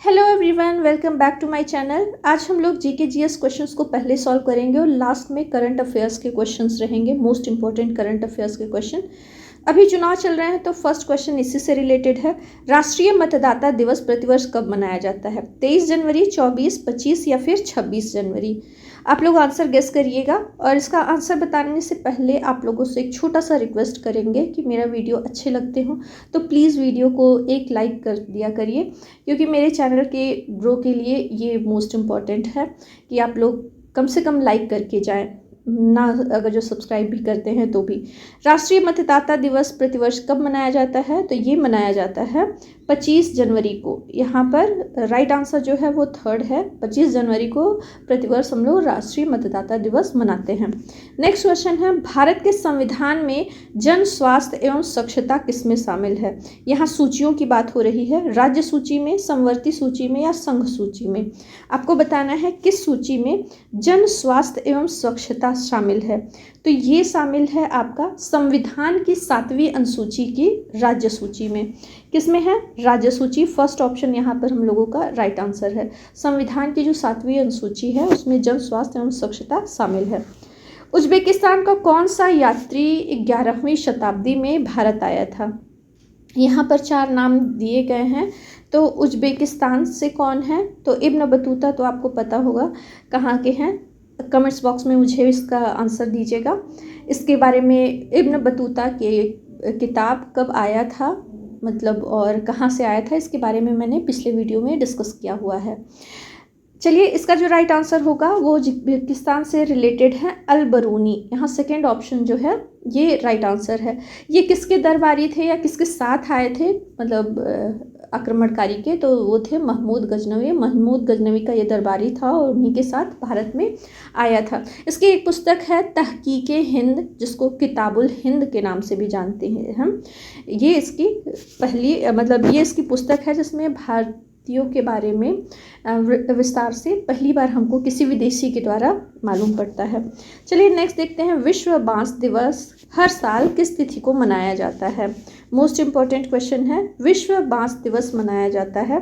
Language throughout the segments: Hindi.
Hello everyone, welcome back to my channel. आज हम लोग जीके जीएस क्वेश्चंस को पहले सॉल्व करेंगे और लास्ट में करंट अफेयर्स के क्वेश्चंस रहेंगे, मोस्ट इंपॉर्टेंट करंट अफेयर्स के क्वेश्चन। अभी चुनाव चल रहे हैं तो फर्स्ट क्वेश्चन इसी से रिलेटेड है। राष्ट्रीय मतदाता दिवस प्रतिवर्ष कब मनाया जाता है? 23 जनवरी, 24, 25 या फिर 26 जनवरी? आप लोग आंसर गेस करिएगा। और इसका आंसर बताने से पहले आप लोगों से एक छोटा सा रिक्वेस्ट करेंगे कि मेरा वीडियो अच्छे लगते हो तो प्लीज़ वीडियो को एक लाइक कर दिया करिए, क्योंकि मेरे चैनल के ग्रो के लिए ये मोस्ट इम्पॉर्टेंट है कि आप लोग कम से कम लाइक करके जाएं, ना अगर जो सब्सक्राइब भी करते हैं तो भी। राष्ट्रीय मतदाता दिवस प्रतिवर्ष कब मनाया जाता है? तो ये मनाया जाता है 25 जनवरी को। यहाँ पर राइट आंसर जो है वो थर्ड है। 25 जनवरी को प्रतिवर्ष हम लोग राष्ट्रीय मतदाता दिवस मनाते हैं। नेक्स्ट क्वेश्चन है, भारत के संविधान में जन स्वास्थ्य एवं स्वच्छता किसमें शामिल है? यहाँ सूचियों की बात हो रही है, राज्य सूची में, समवर्ती सूची में या संघ सूची में। आपको बताना है किस सूची में जन स्वास्थ्य एवं स्वच्छता शामिल है। तो ये शामिल है आपका संविधान की 7वीं अनुसूची की राज्य सूची में। किसमें है? राज्य सूची। फर्स्ट ऑप्शन यहाँ पर हम लोगों का राइट आंसर है। संविधान की जो 7वीं अनुसूची है उसमें जन स्वास्थ्य एवं स्वच्छता शामिल है। उज्बेकिस्तान का कौन सा यात्री 11वीं शताब्दी में भारत आया था? यहाँ पर 4 नाम दिए गए हैं। तो उज्बेकिस्तान से कौन है? तो इब्न बतूता, तो आपको पता होगा कहाँ के हैं। कमेंट्स बॉक्स में मुझे इसका आंसर दीजिएगा। इसके बारे में इब्न बतूता के किताब कब आया था, मतलब और कहाँ से आया था, इसके बारे में मैंने पिछले वीडियो में डिस्कस किया हुआ है। चलिए, इसका जो राइट आंसर होगा वो उज्बेकिस्तान से रिलेटेड है, अल बरूनी। यहाँ सेकेंड ऑप्शन जो है ये राइट आंसर है। ये किसके दरबारी थे या किसके साथ आए थे, मतलब आक्रमणकारी के? तो वो थे महमूद गजनवी। महमूद गजनवी का ये दरबारी था और उन्हीं के साथ भारत में आया था। इसकी एक पुस्तक है तहकीके हिंद, जिसको किताबुल हिंद के नाम से भी जानते हैं हम। ये इसकी पहली, मतलब ये इसकी पुस्तक है जिसमें भारतीयों के बारे में विस्तार से पहली बार हमको किसी विदेशी के द्वारा मालूम पड़ता है। चलिए नेक्स्ट देखते हैं, विश्व बांस दिवस हर साल किस तिथि को मनाया जाता है? मोस्ट इम्पॉर्टेंट क्वेश्चन है। विश्व बांस दिवस मनाया जाता है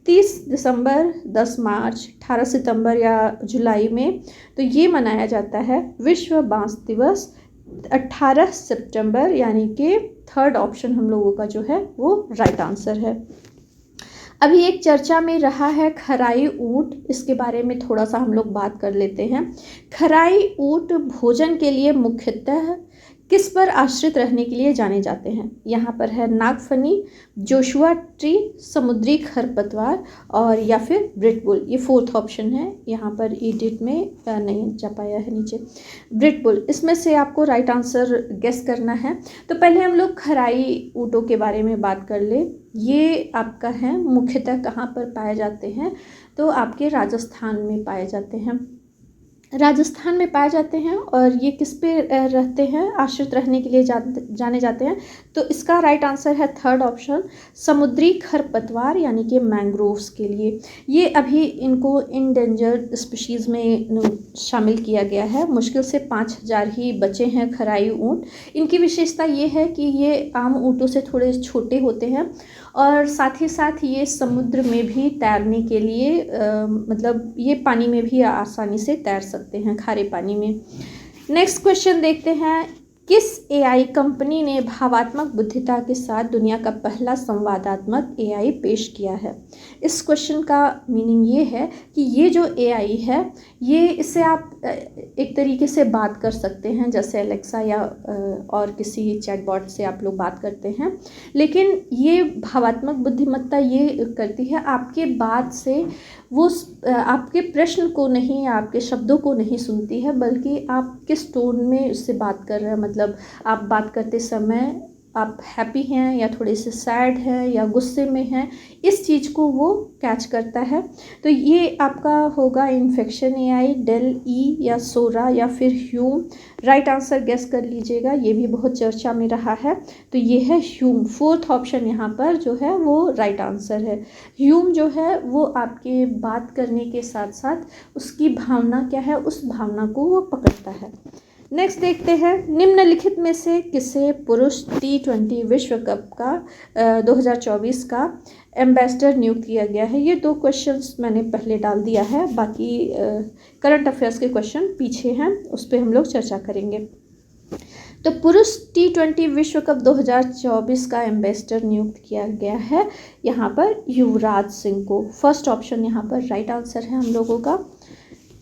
30 दिसंबर, 10 मार्च, 18 सितंबर या जुलाई में। तो ये मनाया जाता है विश्व बांस दिवस 18 सितंबर, यानी कि थर्ड ऑप्शन हम लोगों का जो है वो राइट आंसर है। अभी एक चर्चा में रहा है खराई ऊँट, इसके बारे में थोड़ा सा हम लोग बात कर लेते हैं। खराई ऊँट भोजन के लिए मुख्यतः किस पर आश्रित रहने के लिए जाने जाते हैं? यहाँ पर है नागफनी, जोशुआ ट्री, समुद्री खरपतवार और या फिर ब्रिटबुल। ये फोर्थ ऑप्शन है, यहाँ पर एडिट में नहीं जा पाया है नीचे। ब्रिटबुल, इसमें से आपको राइट आंसर गेस करना है। तो पहले हम लोग खराई ऊँटों के बारे में बात कर ले। ये आपका है मुख्यतः कहाँ पर पाए जाते हैं? तो आपके राजस्थान में पाए जाते हैं। राजस्थान में पाए जाते हैं और ये किस पे रहते हैं, आश्रित रहने के लिए जाने जाते हैं? तो इसका राइट आंसर है थर्ड ऑप्शन, समुद्री खरपतवार यानी कि मैंग्रोव्स के लिए। ये अभी इनको इंडेंजर्ड स्पीशीज़ में शामिल किया गया है। मुश्किल से 5000 ही बचे हैं खराई ऊँट। इनकी विशेषता ये है कि ये आम ऊँटों से थोड़े छोटे होते हैं और साथ ही साथ ये समुद्र में भी तैरने के लिए मतलब ये पानी में भी आसानी से तैर सकते हैं, खारे पानी में। नेक्स्ट क्वेश्चन देखते हैं, किस एआई कंपनी ने भावात्मक बुद्धिता के साथ दुनिया का पहला संवादात्मक एआई पेश किया है? इस क्वेश्चन का मीनिंग ये है कि ये जो एआई है ये, इससे आप एक तरीके से बात कर सकते हैं, जैसे एलेक्सा या और किसी चैटबॉट से आप लोग बात करते हैं। लेकिन ये भावात्मक बुद्धिमत्ता ये करती है आपके बात से, वो आपके प्रश्न को नहीं, आपके शब्दों को नहीं सुनती है, बल्कि आप किस टोन में उससे बात कर रहे हैं। मतलब आप बात करते समय आप हैप्पी हैं या थोड़े से सैड हैं या गुस्से में हैं, इस चीज़ को वो कैच करता है। तो ये आपका होगा इन्फेक्शन एआई, डेल ई या सोरा या फिर ह्यूम। राइट आंसर गेस कर लीजिएगा, ये भी बहुत चर्चा में रहा है। तो ये है ह्यूम। फोर्थ ऑप्शन यहाँ पर जो है वो राइट आंसर है। ह्यूम जो है वो आपके बात करने के साथ साथ उसकी भावना क्या है, उस भावना को वो पकड़ता है। नेक्स्ट देखते हैं, निम्नलिखित में से किसे पुरुष T20 विश्व कप का 2024 का एम्बेसडर नियुक्त किया गया है। ये 2 क्वेश्चंस मैंने पहले डाल दिया है, बाकी करंट अफेयर्स के क्वेश्चन पीछे हैं, उस पर हम लोग चर्चा करेंगे। तो पुरुष T20 विश्व कप 2024 का एम्बेसडर नियुक्त किया गया है यहाँ पर युवराज सिंह को। फर्स्ट ऑप्शन यहाँ पर राइट आंसर है हम लोगों का।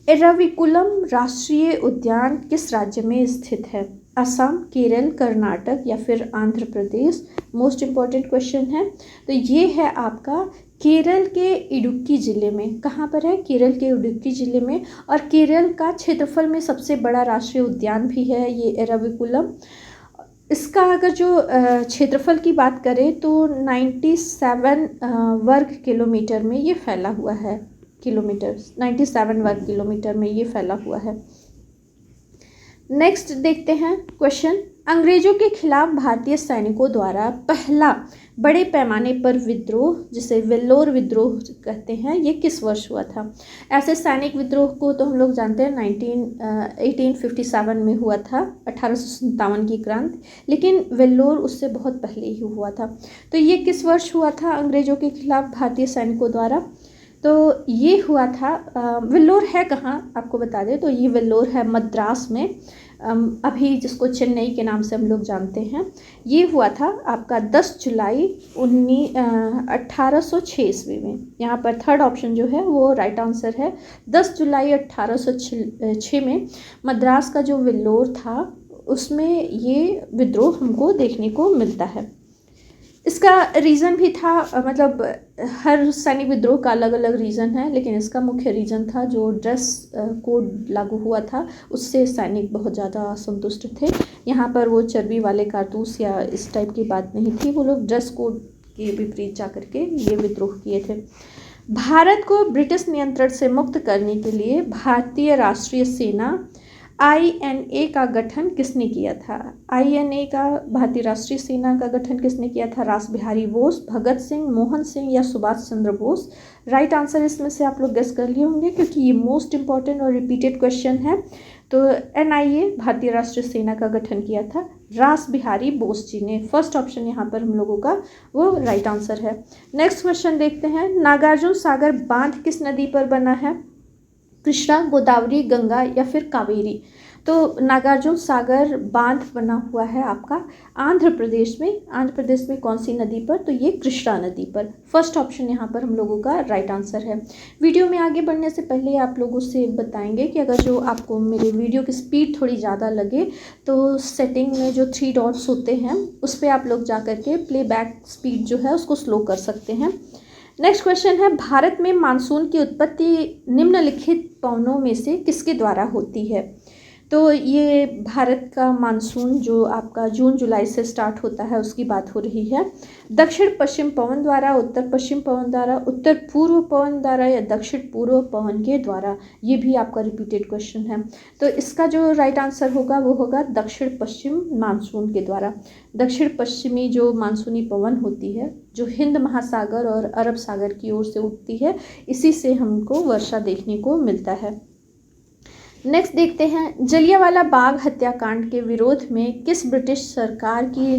एराविकुलम राष्ट्रीय उद्यान किस राज्य में स्थित है? असम, केरल, कर्नाटक या फिर Andhra Pradesh? Most important question है। तो ये है आपका केरल के इडुक्की ज़िले में। कहाँ पर है? केरल के इडुक्की ज़िले में। और केरल का क्षेत्रफल में सबसे बड़ा राष्ट्रीय उद्यान भी है ये एराविकुलम। इसका अगर जो क्षेत्रफल की बात करें तो 97 वर्ग किलोमीटर में ये फैला हुआ है। 97 वर्ग किलोमीटर में ये फैला हुआ है। नेक्स्ट देखते हैं क्वेश्चन, अंग्रेजों के खिलाफ भारतीय सैनिकों द्वारा पहला बड़े पैमाने पर विद्रोह, जिसे वेल्लोर विद्रोह कहते हैं, ये किस वर्ष हुआ था? ऐसे सैनिक विद्रोह को तो हम लोग जानते हैं 1857 में हुआ था, 1857 की क्रांति, लेकिन वेल्लोर उससे बहुत पहले ही हुआ था। तो ये किस वर्ष हुआ था अंग्रेजों के खिलाफ भारतीय सैनिकों द्वारा? तो ये हुआ था, वेल्लोर है कहाँ आपको बता दें, तो ये वेल्लोर है मद्रास में, अभी जिसको चेन्नई के नाम से हम लोग जानते हैं। ये हुआ था आपका 10 जुलाई 1806 ईस्वी में। यहाँ पर थर्ड ऑप्शन जो है वो राइट आंसर है। 10 जुलाई 1806 में मद्रास का जो वेल्लोर था उसमें ये विद्रोह हमको देखने को मिलता है। इसका रीज़न भी था, मतलब हर सैनिक विद्रोह का अलग अलग रीज़न है, लेकिन इसका मुख्य रीज़न था जो ड्रेस कोड लागू हुआ था, उससे सैनिक बहुत ज़्यादा असंतुष्ट थे। यहाँ पर वो चर्बी वाले कारतूस या इस टाइप की बात नहीं थी, वो लोग ड्रेस कोड के विपरीत जा करके ये विद्रोह किए थे। भारत को ब्रिटिश नियंत्रण से मुक्त करने के लिए भारतीय राष्ट्रीय सेना INA का गठन किसने किया था? INA का, भारतीय राष्ट्रीय सेना का गठन किसने किया था? रास बिहारी बोस, भगत सिंह, मोहन सिंह या सुभाष चंद्र बोस? राइट आंसर इसमें से आप लोग गेस कर लिए होंगे, क्योंकि ये मोस्ट इंपॉर्टेंट और रिपीटेड क्वेश्चन है। तो NIA भारतीय राष्ट्रीय सेना का गठन किया था रास बिहारी बोस जी ने। फर्स्ट ऑप्शन यहाँ पर हम लोगों का वो राइट आंसर है। नेक्स्ट क्वेश्चन देखते हैं, नागार्जुन सागर बांध किस नदी पर बना है? कृष्णा, गोदावरी, गंगा या फिर कावेरी? तो नागार्जुन सागर बांध बना हुआ है आपका आंध्र प्रदेश में। आंध्र प्रदेश में कौन सी नदी पर? तो ये कृष्णा नदी पर। फर्स्ट ऑप्शन यहाँ पर हम लोगों का राइट आंसर है। वीडियो में आगे बढ़ने से पहले आप लोगों से बताएंगे कि अगर जो आपको मेरे वीडियो की स्पीड थोड़ी ज़्यादा लगे तो सेटिंग में जो 3 डॉट्स होते हैं उस पर आप लोग जा करके प्लेबैक स्पीड जो है उसको स्लो कर सकते हैं। नेक्स्ट क्वेश्चन है, भारत में मानसून की उत्पत्ति निम्नलिखित पवनों में से किसके द्वारा होती है? तो ये भारत का मानसून जो आपका जून जुलाई से स्टार्ट होता है उसकी बात हो रही है। दक्षिण पश्चिम पवन द्वारा, उत्तर पश्चिम पवन द्वारा, उत्तर पूर्व पवन द्वारा या दक्षिण पूर्व पवन के द्वारा? ये भी आपका रिपीटेड क्वेश्चन है। तो इसका जो राइट आंसर होगा वो होगा दक्षिण पश्चिम मानसून के द्वारा। दक्षिण पश्चिमी जो मानसूनी पवन होती है जो हिंद महासागर और अरब सागर की ओर से उठती है, इसी से हमको वर्षा देखने को मिलता है। नेक्स्ट देखते हैं, जलियांवाला बाग हत्याकांड के विरोध में किसने ब्रिटिश सरकार की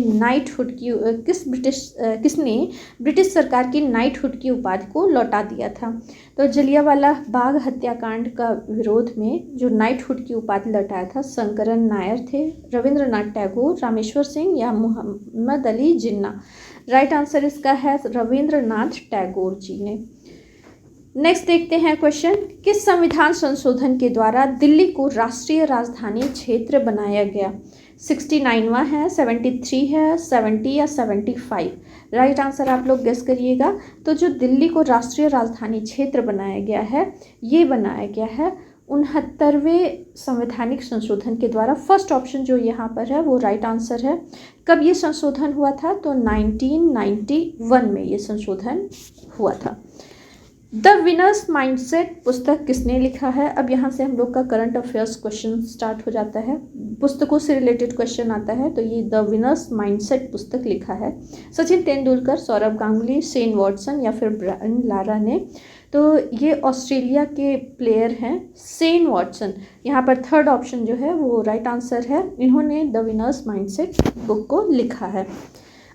नाइटहुड की उपाधि को लौटा दिया था? तो जलियांवाला बाग हत्याकांड का विरोध में जो नाइटहुड की उपाधि लौटाया था शंकरन नायर थे, रविंद्रनाथ टैगोर, रामेश्वर सिंह या मोहम्मद अली जिन्ना? राइट आंसर इसका है रविंद्रनाथ टैगोर जी ने। नेक्स्ट देखते हैं क्वेश्चन, किस संविधान संशोधन के द्वारा दिल्ली को राष्ट्रीय राजधानी क्षेत्र बनाया गया? 69वां है, 73 है, 70 या 75? राइट आंसर आप लोग गेस करिएगा। तो जो दिल्ली को राष्ट्रीय राजधानी क्षेत्र बनाया गया है, ये बनाया गया है 69वें संवैधानिक संशोधन के द्वारा। फर्स्ट ऑप्शन जो यहाँ पर है वो राइट आंसर है। कब ये संशोधन हुआ था? तो 1991 में ये संशोधन हुआ था। द विनर्स माइंडसेट पुस्तक किसने लिखा है? अब यहाँ से हम लोग का करंट अफेयर्स क्वेश्चन स्टार्ट हो जाता है, पुस्तकों से रिलेटेड क्वेश्चन आता है। तो ये द विनर्स माइंडसेट पुस्तक लिखा है सचिन तेंदुलकर, सौरभ गांगुली, शेन वॉटसन या फिर ब्रायन लारा ने। तो ये ऑस्ट्रेलिया के प्लेयर हैं शेन वॉटसन। यहाँ पर थर्ड ऑप्शन जो है वो राइट आंसर है। इन्होंने द विनर्स माइंडसेट बुक को लिखा है।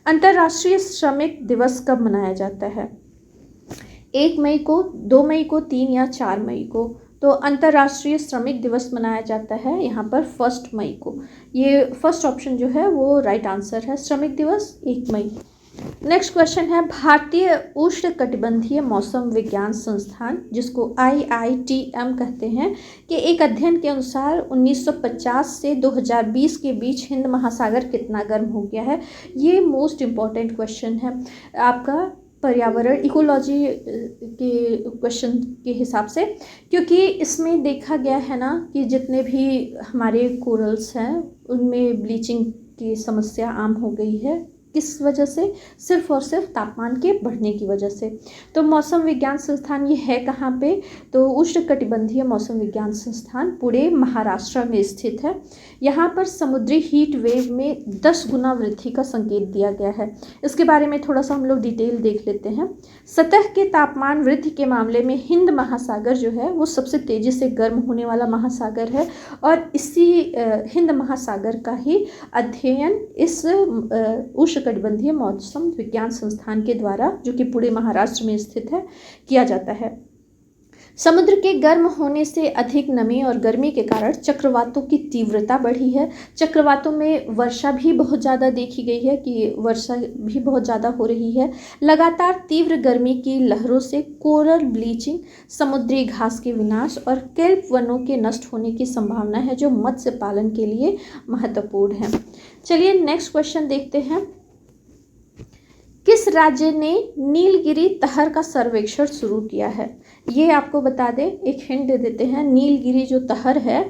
अंतर्राष्ट्रीय श्रमिक दिवस कब मनाया जाता है? 1 मई को, 2 मई को, 3 या 4 मई को? तो अंतर्राष्ट्रीय श्रमिक दिवस मनाया जाता है यहाँ पर 1 मई को। ये फर्स्ट ऑप्शन जो है वो राइट आंसर है। श्रमिक दिवस 1 मई। नेक्स्ट क्वेश्चन है, भारतीय उष्णकटिबंधीय मौसम विज्ञान संस्थान, जिसको IITM कहते हैं, कि एक अध्ययन के अनुसार 1950 से 2020 के बीच हिंद महासागर कितना गर्म हो गया है? ये मोस्ट इम्पॉर्टेंट क्वेश्चन है आपका पर्यावरण इकोलॉजी के क्वेश्चन के हिसाब से, क्योंकि इसमें देखा गया है ना कि जितने भी हमारे कोरल्स हैं उनमें ब्लीचिंग की समस्या आम हो गई है। किस वजह से? सिर्फ और सिर्फ तापमान के बढ़ने की वजह से। तो मौसम विज्ञान संस्थान ये है कहाँ पे? तो उष्णकटिबंधीय मौसम विज्ञान संस्थान पुणे महाराष्ट्र में स्थित है। यहाँ पर समुद्री हीट वेव में 10 गुना वृद्धि का संकेत दिया गया है। इसके बारे में थोड़ा सा हम लोग डिटेल देख लेते हैं। सतह के तापमान वृद्धि के मामले में हिंद महासागर जो है वो सबसे तेज़ी से गर्म होने वाला महासागर है, और इसी हिंद महासागर का ही अध्ययन इस उष्णकटिबंधीय मौसम विज्ञान संस्थान के द्वारा, जो कि पुणे महाराष्ट्र में स्थित है, किया जाता है। समुद्र के गर्म होने से अधिक नमी और गर्मी के कारण चक्रवातों की तीव्रता बढ़ी है। चक्रवातों में वर्षा भी बहुत ज़्यादा देखी गई है कि वर्षा भी बहुत ज़्यादा हो रही है। लगातार तीव्र गर्मी की लहरों से कोरल ब्लीचिंग, समुद्री घास के विनाश और केल्प वनों के नष्ट होने की संभावना है, जो मत्स्य पालन के लिए महत्वपूर्ण है। चलिए नेक्स्ट क्वेश्चन देखते हैं। किस राज्य ने नीलगिरी तहर का सर्वेक्षण शुरू किया है? ये आपको बता दें, एक हिंट दे देते हैं। नीलगिरी जो तहर है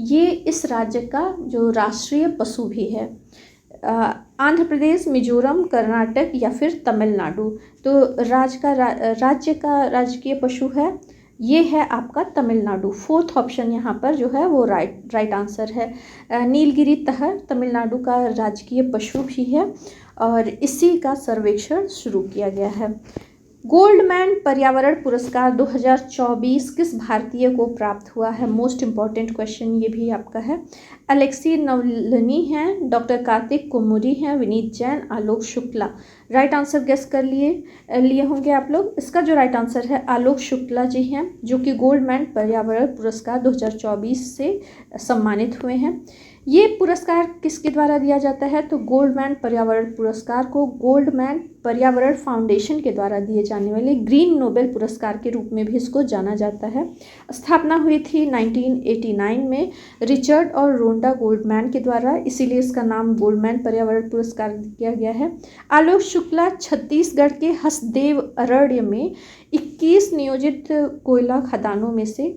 ये इस राज्य का जो राष्ट्रीय पशु भी है। आंध्र प्रदेश, मिजोरम, कर्नाटक या फिर तमिलनाडु? तो राज्य का राजकीय पशु है, ये है आपका तमिलनाडु। फोर्थ ऑप्शन यहाँ पर जो है वो राइट आंसर है। नीलगिरी तहर तमिलनाडु का राजकीय पशु भी है और इसी का सर्वेक्षण शुरू किया गया है। गोल्डमैन पर्यावरण पुरस्कार 2024 किस भारतीय को प्राप्त हुआ है? मोस्ट इम्पॉर्टेंट क्वेश्चन ये भी आपका है। अलेक्सी नवलनी हैं, डॉक्टर कार्तिक कुमुरी हैं, Vineet Jain, Alok Shukla. Right answer guess कर लिए होंगे आप लोग। इसका जो राइट आंसर है आलोक शुक्ला जी हैं, जो कि गोल्डमैन पर्यावरण पुरस्कार 2024 से सम्मानित हुए हैं। ये पुरस्कार किसके द्वारा दिया जाता है? तो गोल्डमैन पर्यावरण पुरस्कार को गोल्डमैन पर्यावरण फाउंडेशन के द्वारा दिए जाने वाले ग्रीन नोबेल पुरस्कार के रूप में भी इसको जाना जाता है। स्थापना हुई थी 1989 में रिचर्ड और रोंडा गोल्डमैन के द्वारा, इसीलिए इसका नाम गोल्डमैन पर्यावरण पुरस्कार दिया गया है। आलोक शुक्ला छत्तीसगढ़ के हसदेव अरण्य में 21 नियोजित कोयला खदानों में से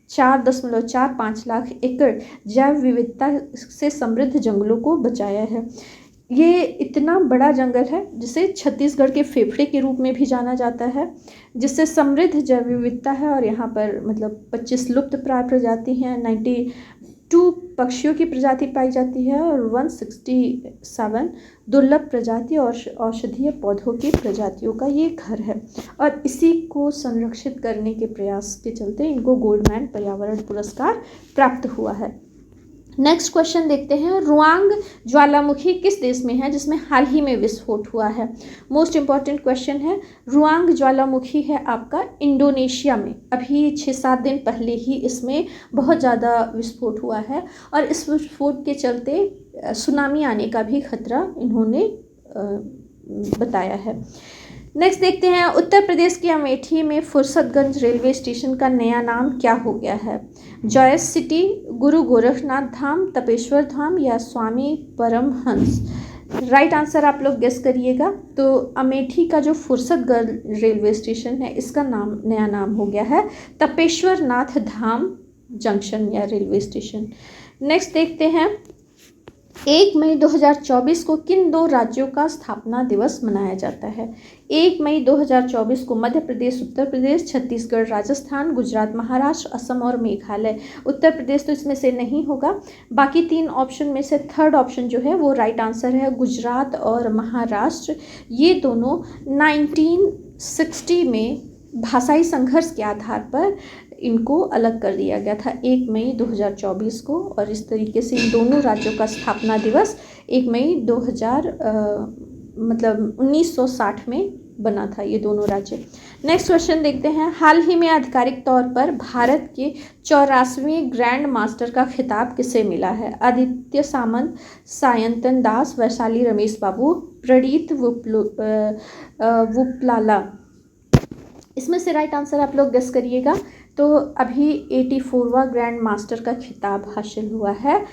4.45 लाख एकड़ जैव विविधता से समृद्ध जंगलों को बचाया है। ये इतना बड़ा जंगल है जिसे छत्तीसगढ़ के फेफड़े के रूप में भी जाना जाता है, जिससे समृद्ध जैव विविधता है। और यहाँ पर मतलब 25 लुप्त प्राय प्रजाति हैं, 92 पक्षियों की प्रजाति पाई जाती है और 167 दुर्लभ प्रजाति और औषधीय पौधों की प्रजातियों का ये घर है। और इसी को संरक्षित करने के प्रयास के चलते इनको गोल्डमैन पर्यावरण पुरस्कार प्राप्त हुआ है। नेक्स्ट क्वेश्चन देखते हैं। रुआंग ज्वालामुखी किस देश में है जिसमें हाल ही में विस्फोट हुआ है? मोस्ट इम्पॉर्टेंट क्वेश्चन है। रुआंग ज्वालामुखी है आपका इंडोनेशिया में। अभी 6-7 दिन पहले ही इसमें बहुत ज़्यादा विस्फोट हुआ है और इस विस्फोट के चलते सुनामी आने का भी खतरा इन्होंने बताया है। नेक्स्ट देखते हैं। उत्तर प्रदेश के अमेठी में फुर्सतगंज रेलवे स्टेशन का नया नाम क्या हो गया है? जॉयस सिटी, गुरु गोरखनाथ धाम, तपेश्वर धाम या स्वामी परमहंस? राइट आंसर आप लोग गेस करिएगा। तो अमेठी का जो फुर्सतगंज रेलवे स्टेशन है इसका नया नाम हो गया है तपेश्वर नाथ धाम जंक्शन या रेलवे स्टेशन। नेक्स्ट देखते हैं। 1 मई 2024 को किन 2 राज्यों का स्थापना दिवस मनाया जाता है? 1 मई 2024 को मध्य प्रदेश, उत्तर प्रदेश, छत्तीसगढ़, राजस्थान, गुजरात, महाराष्ट्र, असम और मेघालय। उत्तर प्रदेश तो इसमें से नहीं होगा। बाकी 3 ऑप्शन में से थर्ड ऑप्शन जो है वो राइट आंसर है। गुजरात और महाराष्ट्र ये दोनों 1960 में भाषाई संघर्ष के आधार पर इनको अलग कर दिया गया था 1 मई 2024 को, और इस तरीके से इन दोनों राज्यों का स्थापना दिवस 1 मई 1960 में बना था ये दोनों राज्य। नेक्स्ट क्वेश्चन देखते हैं। हाल ही में आधिकारिक तौर पर भारत के 84वें ग्रैंड मास्टर का खिताब किसे मिला है? आदित्य सामंत, सायंतन दास, वैशाली रमेश बाबू, प्रणीत वुपलाला। इसमें से राइट आंसर आप लोग गेस करिएगा। तो अभी 84वां ग्रैंड मास्टर का खिताब हासिल हुआ है,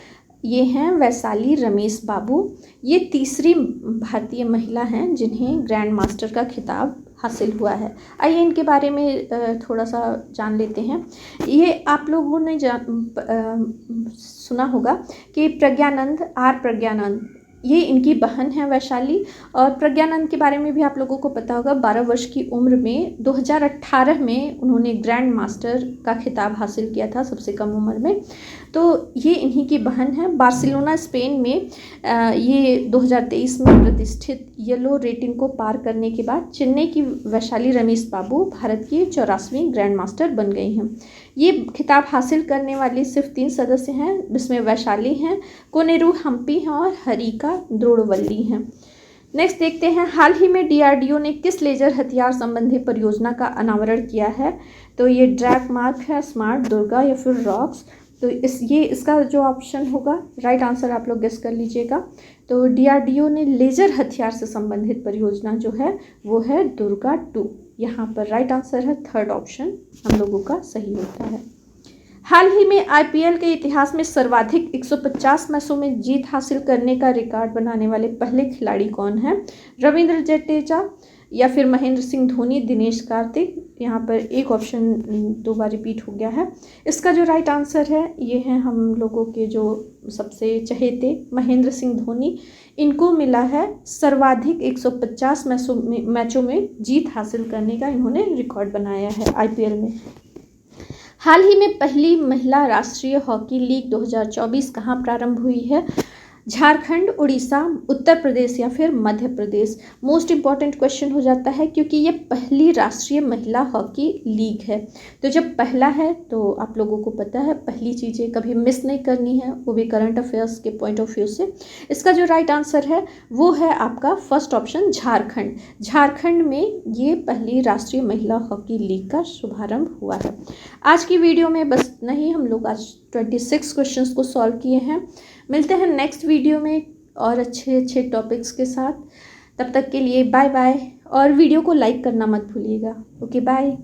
ये हैं वैशाली रमेश बाबू। ये तीसरी भारतीय महिला हैं जिन्हें ग्रैंड मास्टर का खिताब हासिल हुआ है। आइए इनके बारे में थोड़ा सा जान लेते हैं। ये आप लोगों ने सुना होगा कि प्रज्ञानंद ये इनकी बहन है वैशाली, और प्रज्ञानंद के बारे में भी आप लोगों को पता होगा। 12 वर्ष की उम्र में 2018 में उन्होंने ग्रैंड मास्टर का खिताब हासिल किया था, सबसे कम उम्र में। तो ये इन्हीं की बहन है। बार्सिलोना स्पेन में ये 2023 में प्रतिष्ठित येलो रेटिंग को पार करने के बाद चेन्नई की वैशाली रमेश बाबू भारत की 84वीं ग्रैंड मास्टर बन गई हैं। ये खिताब हासिल करने वाले सिर्फ 3 सदस्य हैं, जिसमें वैशाली हैं, कोनेरू हम्पी हैं और हरिका द्रोणवल्ली हैं। नेक्स्ट देखते हैं। हाल ही में DRDO ने किस लेजर हथियार संबंधी परियोजना का अनावरण किया है? तो ये ड्रैग मार्क है, स्मार्ट, दुर्गा या फिर रॉक्स। तो इसका जो ऑप्शन होगा राइट आंसर आप लोग गेस कर लीजिएगा। तो DRDO ने लेजर हथियार से संबंधित परियोजना जो है वो है दुर्गा 2। यहाँ पर राइट आंसर है थर्ड ऑप्शन हम लोगों का सही होता है। हाल ही में IPL के इतिहास में सर्वाधिक 150 मैचों में जीत हासिल करने का रिकॉर्ड बनाने वाले पहले खिलाड़ी कौन हैं? रविंद्र जडेजा या फिर महेंद्र सिंह धोनी, दिनेश कार्तिक। यहाँ पर एक ऑप्शन 2 बार रिपीट हो गया है। इसका जो राइट आंसर है ये है हम लोगों के जो सबसे चहेते महेंद्र सिंह धोनी। इनको मिला है सर्वाधिक 150 मैचों में जीत हासिल करने का इन्होंने रिकॉर्ड बनाया है IPL में। हाल ही में पहली महिला राष्ट्रीय हॉकी लीग 2024 कहाँ प्रारंभ हुई है? झारखंड, उड़ीसा, उत्तर प्रदेश या फिर Madhya Pradesh. Most important question हो जाता है क्योंकि ये पहली राष्ट्रीय महिला हॉकी लीग है। तो जब पहला है तो आप लोगों को पता है पहली चीज़ें कभी मिस नहीं करनी है, वो भी करंट अफेयर्स के पॉइंट ऑफ व्यू से। इसका जो राइट आंसर है वो है आपका फर्स्ट ऑप्शन झारखंड। झारखंड में ये पहली राष्ट्रीय महिला हॉकी लीग का शुभारंभ हुआ है। आज की वीडियो में बस इतना ही। हम लोग आज 26 क्वेश्चंस को सॉल्व किए हैं। मिलते हैं नेक्स्ट वीडियो में और अच्छे टॉपिक्स के साथ। तब तक के लिए बाय बाय, और वीडियो को लाइक करना मत भूलिएगा। Okay bye.